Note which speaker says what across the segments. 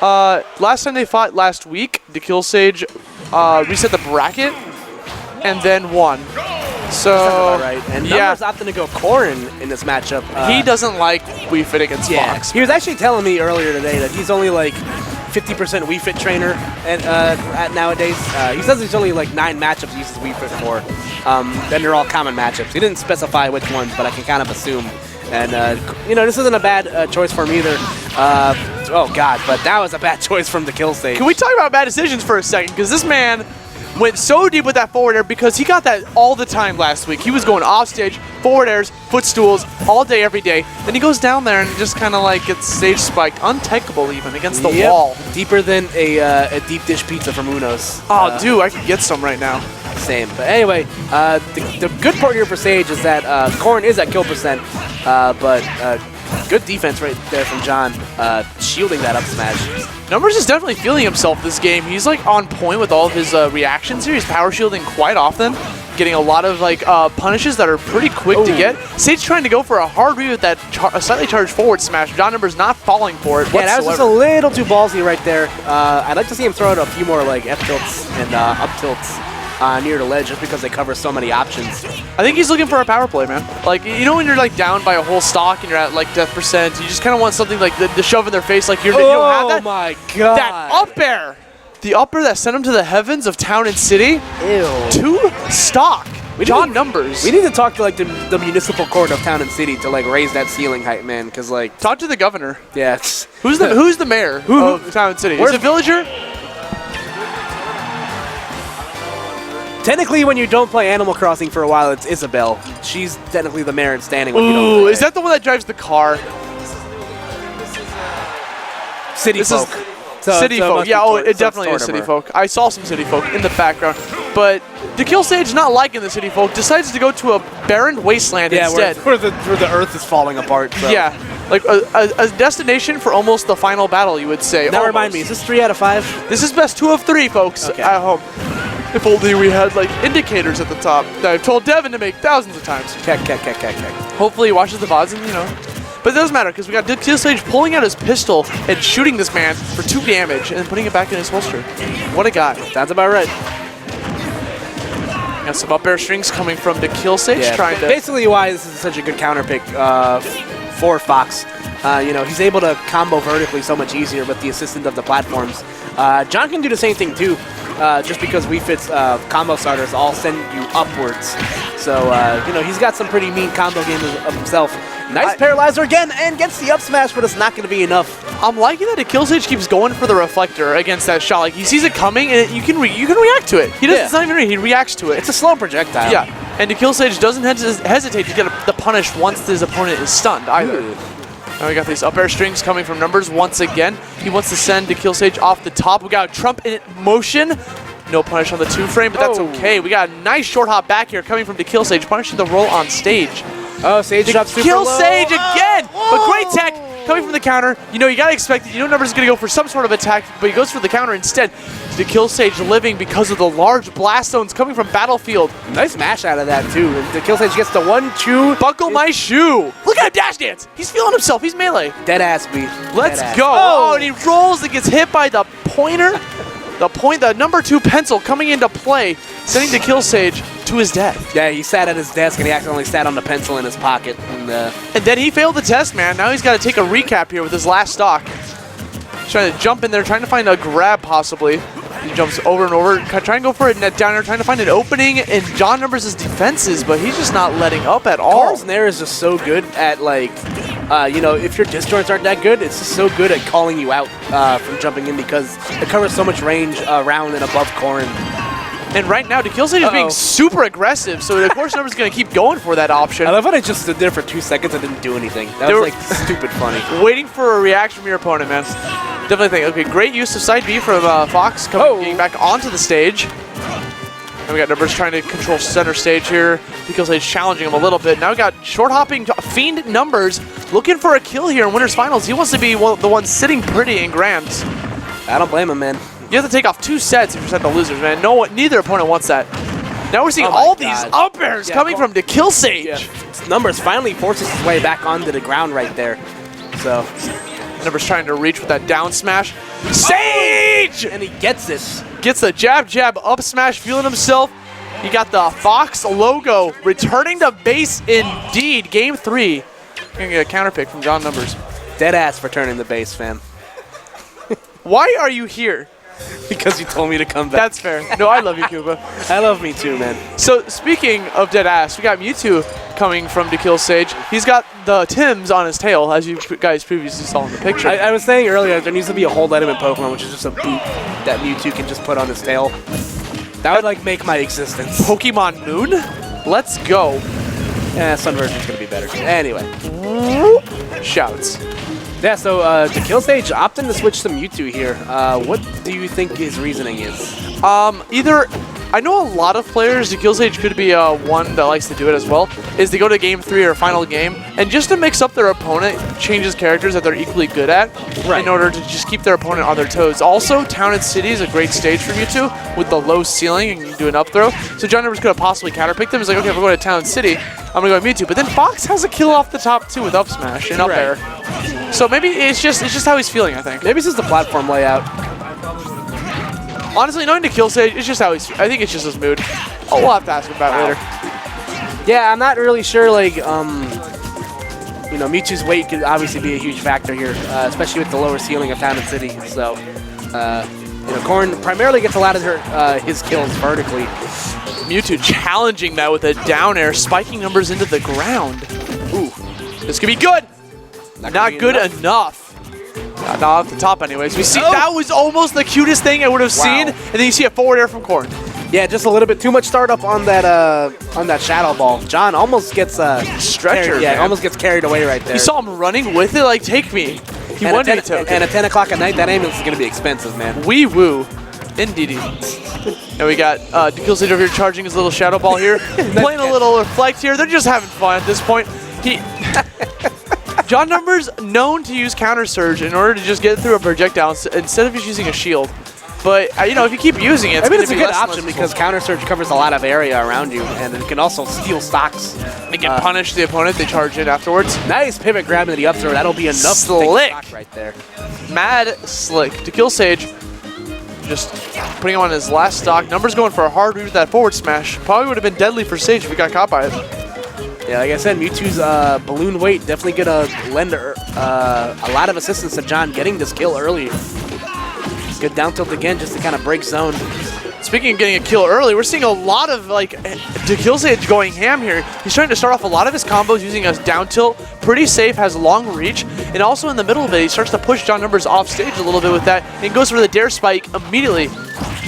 Speaker 1: Last time they fought last week, dekillsage reset the bracket and then won. So,
Speaker 2: right. And Numbers opting to go Corrin in this matchup.
Speaker 1: He doesn't like Wii Fit against Fox.
Speaker 2: He was actually telling me earlier today that he's only like 50% Wii Fit trainer at nowadays. He says he's only like 9 matchups he uses Wii Fit for. Then they're all common matchups. He didn't specify which ones, but I can kind of assume. And, you know, this isn't a bad choice for him either. Oh, God, but that was a bad choice from dekillsage.
Speaker 1: Can we talk about bad decisions for a second? Because this man went so deep with that forward air because he got that all the time last week. He was going off stage, forward airs, footstools, all day, every day. Then he goes down there and just kind of like gets stage spiked, untechable even, against the wall.
Speaker 2: Deeper than a deep dish pizza from Uno's.
Speaker 1: Oh, dude, I could get some right now.
Speaker 2: Same. But anyway, the good part here for Sage is that Corrin is at kill percent, but good defense right there from John, shielding that up smash.
Speaker 1: Numbers is definitely feeling himself this game. He's like on point with all of his reactions here. He's power shielding quite often, getting a lot of like punishes that are pretty quick to get. Sage trying to go for a hard read with that slightly charged forward smash. John Numbers not falling for it whatsoever.
Speaker 2: Yeah, that was just a little too ballsy right there. I'd like to see him throw out a few more like F tilts and up tilts near the ledge just because they cover so many options.
Speaker 1: I think he's looking for a power play, man. Like, you know when you're like down by a whole stock and you're at like death percent, you just kind of want something like the shove in their face like you don't have that.
Speaker 2: Oh my God.
Speaker 1: That up air. The up air that sent him to the heavens of town and city.
Speaker 2: Ew.
Speaker 1: 2 stock. John Numbers.
Speaker 2: We need to talk to like the municipal court of town and city to like raise that ceiling height, man, because like...
Speaker 1: Talk to the governor.
Speaker 2: Yeah.
Speaker 1: Who's the mayor of town and city? Is it Villager?
Speaker 2: Technically, when you don't play Animal Crossing for a while, it's Isabelle. She's technically the mayor in standing when you don't
Speaker 1: Ooh,
Speaker 2: play.
Speaker 1: is that the one that drives the car?
Speaker 2: City folk.
Speaker 1: City folk. Yeah, it definitely is city folk. I saw some city folk in the background. But dekillsage, not liking the city folk, decides to go to a barren wasteland instead.
Speaker 2: Where the earth is falling apart. So.
Speaker 1: Yeah, like a destination for almost the final battle, you would say.
Speaker 2: Now remind me, is this 3 out of 5?
Speaker 1: This is best 2 of 3, folks, at home. If only we had like indicators at the top that I've told Devin to make thousands of times. Hopefully he watches the VODs and, you know. But it doesn't matter because we got dekillsage pulling out his pistol and shooting this man for 2 damage and then putting it back in his holster. What a guy.
Speaker 2: Sounds about right.
Speaker 1: Got some up air strings coming from dekillsage trying to...
Speaker 2: Basically why this is such a good counter pick for Fox. You know, he's able to combo vertically so much easier with the assistance of the platforms. John can do the same thing too. Just because Wii Fit's combo starters all send you upwards. So, you know, he's got some pretty mean combo games of himself. Nice paralyzer again, and gets the up smash, but it's not going to be enough.
Speaker 1: I'm liking that dekillsage keeps going for the reflector against that shot. Like, he sees it coming, and you can react to it. He doesn't, it's not even read, he reacts to it.
Speaker 2: It's a slow projectile.
Speaker 1: Yeah, and dekillsage doesn't hesitate to get the punish once his opponent is stunned either. Now we got these up air strings coming from Numbers once again. He wants to send dekillsage off the top. We got a Trump in motion. No punish on the 2 frame, but that's okay. We got a nice short hop back here coming from dekillsage, punishing the roll on stage.
Speaker 2: Oh, Sage drops super low.
Speaker 1: dekillsage again! But great tech coming from the counter. You know, you gotta expect it. You know Numbers is gonna go for some sort of attack, but he goes for the counter instead. dekillsage living because of the large blast zones coming from Battlefield.
Speaker 2: Nice mash out of that too. And dekillsage gets the 1-2.
Speaker 1: Buckle my shoe. Look at him dash dance. He's feeling himself. He's melee.
Speaker 2: Dead ass beat.
Speaker 1: Let's go. Oh, and he rolls and gets hit by the pointer. The number 2 pencil coming into play, sending dekillsage to his death.
Speaker 2: Yeah, he sat at his desk and he accidentally sat on the pencil in his pocket. And
Speaker 1: then he failed the test, man. Now he's got to take a recap here with his last stock. He's trying to jump in there, trying to find a grab possibly. He jumps over and over, trying to go for a net downer, trying to find an opening in John Numbers' defenses, but he's just not letting up at all.
Speaker 2: Carl's Nair is just so good at like, you know, if your disjoints aren't that good, it's just so good at calling you out from jumping in because it covers so much range around and above Corrin.
Speaker 1: And right now, dekillsage is being super aggressive, so of course Numbers going to keep going for that option.
Speaker 2: I love how I just stood there for 2 seconds and didn't do anything. That was like stupid funny.
Speaker 1: Waiting for a reaction from your opponent, man. Definitely think, okay, great use of side B from Fox getting back onto the stage. And we got Numbers trying to control center stage here. dekillsage challenging him a little bit. Now we got short hopping Fiend Numbers looking for a kill here in Winners Finals. He wants to be the one sitting pretty in Grands.
Speaker 2: I don't blame him, man.
Speaker 1: You have to take off 2 sets if you're set the losers, man. Neither opponent wants that. Now we're seeing all these up airs coming from dekillsage.
Speaker 2: Numbers finally forces his way back onto the ground right there. So
Speaker 1: Numbers trying to reach with that down smash. Sage!
Speaker 2: And he gets it.
Speaker 1: Gets the jab, jab, up smash, feeling himself. You got the Fox logo returning to base indeed. Game 3. Gonna get a counter pick from John Numbers.
Speaker 2: Dead ass for turning the base, fam.
Speaker 1: Why are you here?
Speaker 2: Because you told me to come back.
Speaker 1: That's fair. No, I love you, Cuba.
Speaker 2: I love me too, man.
Speaker 1: So speaking of dead ass, we got Mewtwo coming from dekillsage. He's got the Tims on his tail, as you guys previously saw in the picture.
Speaker 2: I was saying earlier, there needs to be a hold item in Pokemon, which is just a boot that Mewtwo can just put on his tail. That would like make my existence.
Speaker 1: Pokemon Moon? Let's go.
Speaker 2: Yeah, Sun version's gonna be better. Anyway.
Speaker 1: Shouts.
Speaker 2: Yeah, so dekillsage opting to switch to Mewtwo here. What do you think his reasoning is?
Speaker 1: Either, I know a lot of players, dekillsage could be one that likes to do it as well, is to go to game 3 or final game, and just to mix up their opponent, changes characters that they're equally good at, in order to just keep their opponent on their toes. Also, Town and City is a great stage for Mewtwo, with the low ceiling, and you can do an up throw. So John Numbers could have possibly counterpicked them. He's like, okay, if we're going to Town and City, I'm going to go Mewtwo. But then Fox has a kill off the top too with up smash and up air. So maybe it's just how he's feeling, I think.
Speaker 2: Maybe it's just the platform layout.
Speaker 1: Honestly, knowing dekillsage, it's just how he's. I think it's just his mood. Oh, we'll have to ask him about it later.
Speaker 2: Yeah, I'm not really sure. Like, you know, Mewtwo's weight could obviously be a huge factor here, especially with the lower ceiling of Town and City. So, you know, Corrin primarily gets a lot of his kills vertically.
Speaker 1: Mewtwo challenging that with a down air, spiking Numbers into the ground. Ooh, this could be good. Not good enough. Not off the top anyways. We see that was almost the cutest thing I would have seen, and then you see a forward air from Corrin.
Speaker 2: Yeah, just a little bit too much startup on that shadow ball. John almost gets
Speaker 1: stretcher.
Speaker 2: Yeah, almost gets carried away right there.
Speaker 1: You saw him running with it, like, take me. He wanted me to.
Speaker 2: And at 10 o'clock at night, that ambulance is going to be expensive, man.
Speaker 1: Wee woo. Indeed. And we got dekillsage over here charging his little shadow ball here, playing a little reflect here. They're just having fun at this point. John Numbers known to use counter surge in order to just get through a projectile instead of just using a shield. But you know, if you keep using it,
Speaker 2: I mean, it's a good option because counter surge covers a lot of area around you, and it can also steal stocks.
Speaker 1: They can punish the opponent. They charge in afterwards.
Speaker 2: Nice pivot grab into the up throw. That'll be enough
Speaker 1: slick
Speaker 2: stock right there.
Speaker 1: Mad slick. dekillsage just putting him on his last stock. Numbers going for a hard read with that forward smash. Probably would have been deadly for Sage if he got caught by it.
Speaker 2: Yeah, like I said, Mewtwo's balloon weight definitely gonna lend a lot of assistance to John getting this kill early. Good down tilt again just to kind of break zone.
Speaker 1: Speaking of getting a kill early, we're seeing a lot of like dekillsage going ham here. He's trying to start off a lot of his combos using a down tilt, pretty safe, has long reach, and also in the middle of it, he starts to push John Numbers off stage a little bit with that, and goes for the dare spike immediately.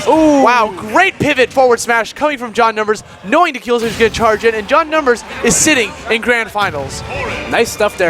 Speaker 1: Oh wow, great pivot forward smash coming from John Numbers, knowing dekillsage is going to charge in, and John Numbers is sitting in grand finals.
Speaker 2: Nice stuff there